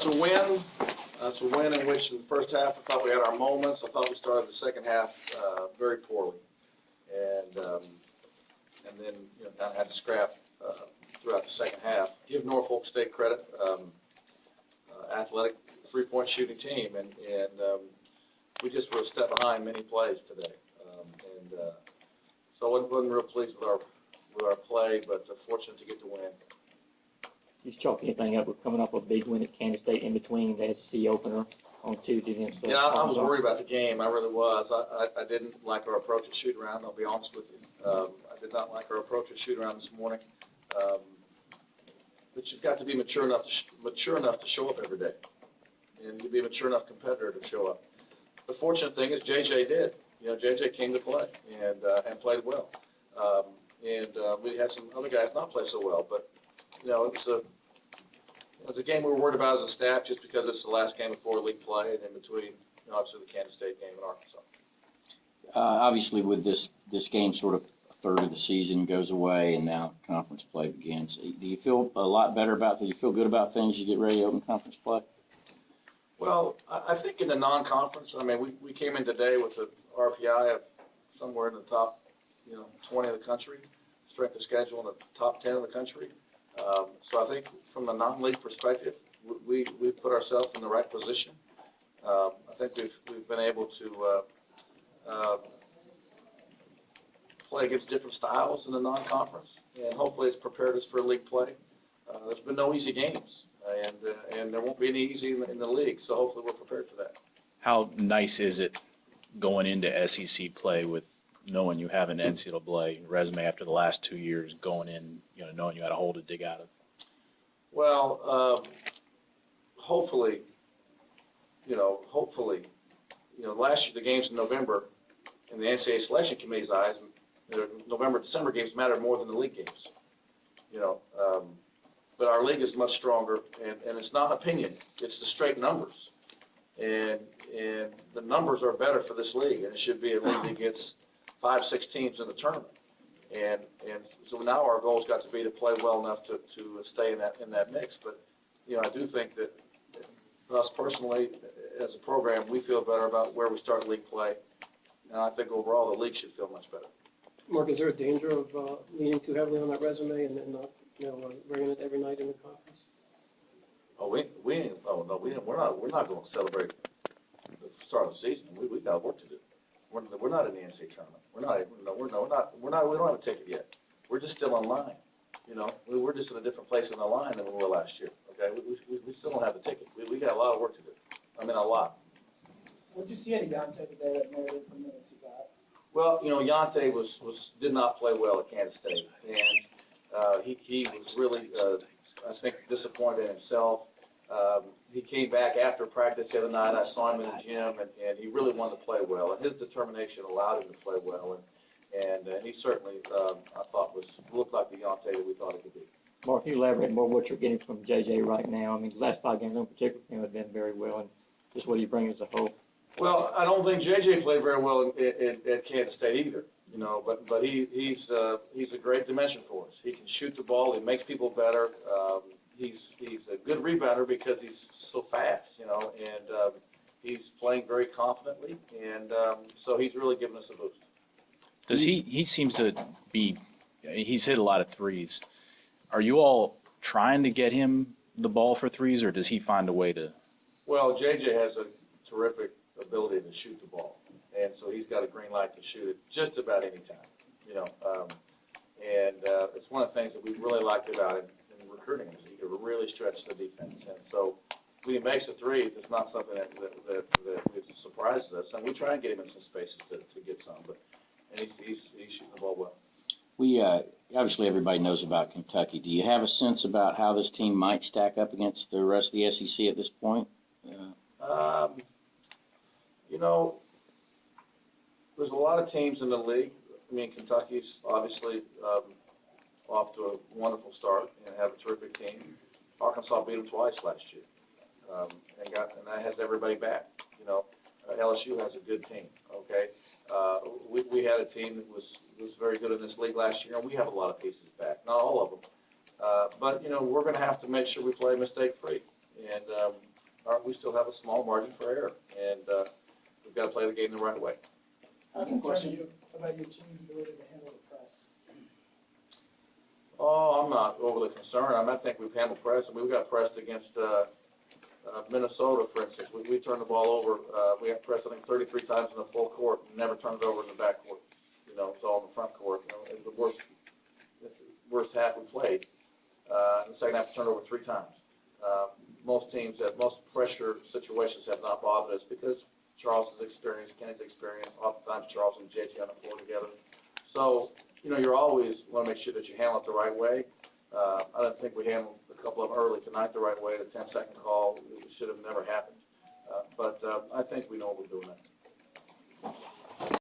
It's a win. It's a win in which in the first half I thought we had our moments. I thought we started the second half very poorly, and then kind of had to scrap throughout the second half. Give Norfolk State credit, athletic three-point shooting team, and we just were a step behind many plays today, so I wasn't real pleased with our play, but fortunate to get the win. You chalk anything up with coming up with a big win at Kansas State in between the SEC opener on Tuesday against Yeah, I was worried about the game. I really was. I didn't like our approach at shoot around. I'll be honest with you. I did not like our approach at shoot around this morning. But you've got to be mature enough to show up every day, and you be a mature enough competitor to show up. The fortunate thing is JJ did. JJ came to play and played well. We had some other guys not play so well, but it's a game we were worried about as a staff just because it's the last game before league play and in between, obviously, the Kansas State game in Arkansas. Obviously, with this game sort of a third of the season goes away and now conference play begins, do you feel a lot better do you feel good about things as you get ready to open conference play? Well, I think in the non-conference, we came in today with an RPI of somewhere in the top, 20 of the country, strength of schedule in the top 10 of the country. So I think from a non-league perspective, we've put ourselves in the right position. I think we've been able to play against different styles in the non-conference, and hopefully it's prepared us for league play. There's been no easy games, and there won't be any easy in the league, so hopefully we're prepared for that. How nice is it going into SEC play with knowing you have an NCAA resume after the last 2 years, going in, knowing you had a hole to dig out of? Well, hopefully, last year the games in November in the NCAA selection committee's eyes, the November, December games mattered more than the league games. But our league is much stronger, and it's not opinion; it's the straight numbers, and the numbers are better for this league, and it should be a league that gets 5-6 teams in the tournament, and so now our goal's got to be to play well enough to stay in that mix. But I do think that us personally, as a program, we feel better about where we start league play, and I think overall the league should feel much better. Mark, is there a danger of leaning too heavily on that resume and then not, bringing it every night in the conference? We're not going to celebrate the start of the season. We got work to do. We're not in the NCAA tournament. We don't have a ticket yet. We're just still in line. We're just in a different place in the line than we were last year. Okay, we still don't have the ticket. We got a lot of work to do. A lot. What did you see out of Yante today that merited the minutes he got? Well, Yante did not play well at Kansas State, and he was really, I think, disappointed in himself. He came back after practice the other night. I saw him in the gym, and he really wanted to play well, and his determination allowed him to play well, and he certainly, I thought, looked like the Yante that we thought he could be. Mark, can you elaborate more what you're getting from JJ right now? The last 5 games in particular have been very well, and just what do you bring as a whole? Well, I don't think JJ played very well at Kansas State either, but he's a great dimension for us. He can shoot the ball. He makes people better. He's a good rebounder because he's so fast, and he's playing very confidently, and so he's really given us a boost. Does he seems to be – he's hit a lot of threes. Are you all trying to get him the ball for threes, or does he find a way to – Well, JJ has a terrific ability to shoot the ball, and so he's got a green light to shoot it just about any time, and it's one of the things that we really liked about him in recruiting him. He could really stretch the defense, and so when he makes the threes, it's not something that surprises us, and we try and get him in some spaces to get some, and he's shooting the ball well. We obviously everybody knows about Kentucky. Do you have a sense about how this team might stack up against the rest of the SEC at this point? There's a lot of teams in the league. Kentucky's obviously off to a wonderful start and have a terrific team. Arkansas beat them twice last year, and that has everybody back. LSU has a good team. Okay, we had a team that was very good in this league last year, and we have a lot of pieces back. Not all of them, but we're going to have to make sure we play mistake free. and we still have a small margin for error, and we've got to play the game the right way. How concerned are you about your team's ability to handle the press? Oh, I'm not overly concerned. I think we've handled press, and we got pressed against Minnesota, for instance. We turned the ball over. We got pressed, I think, 33 times in the full court, and never turned it over in the back court. You know, it's all in the front court. You know, it was the worst half we played. In the second half, we turned over 3 times. Most teams, most pressure situations have not bothered us because Charleston's experience, Kenny's experience, oftentimes Charles and JJ on the floor together. So, you know, you're always want to make sure that you handle it the right way. I don't think we handled a couple of them early tonight the right way. The 10-second call, it should have never happened. But I think we know what we're doing now.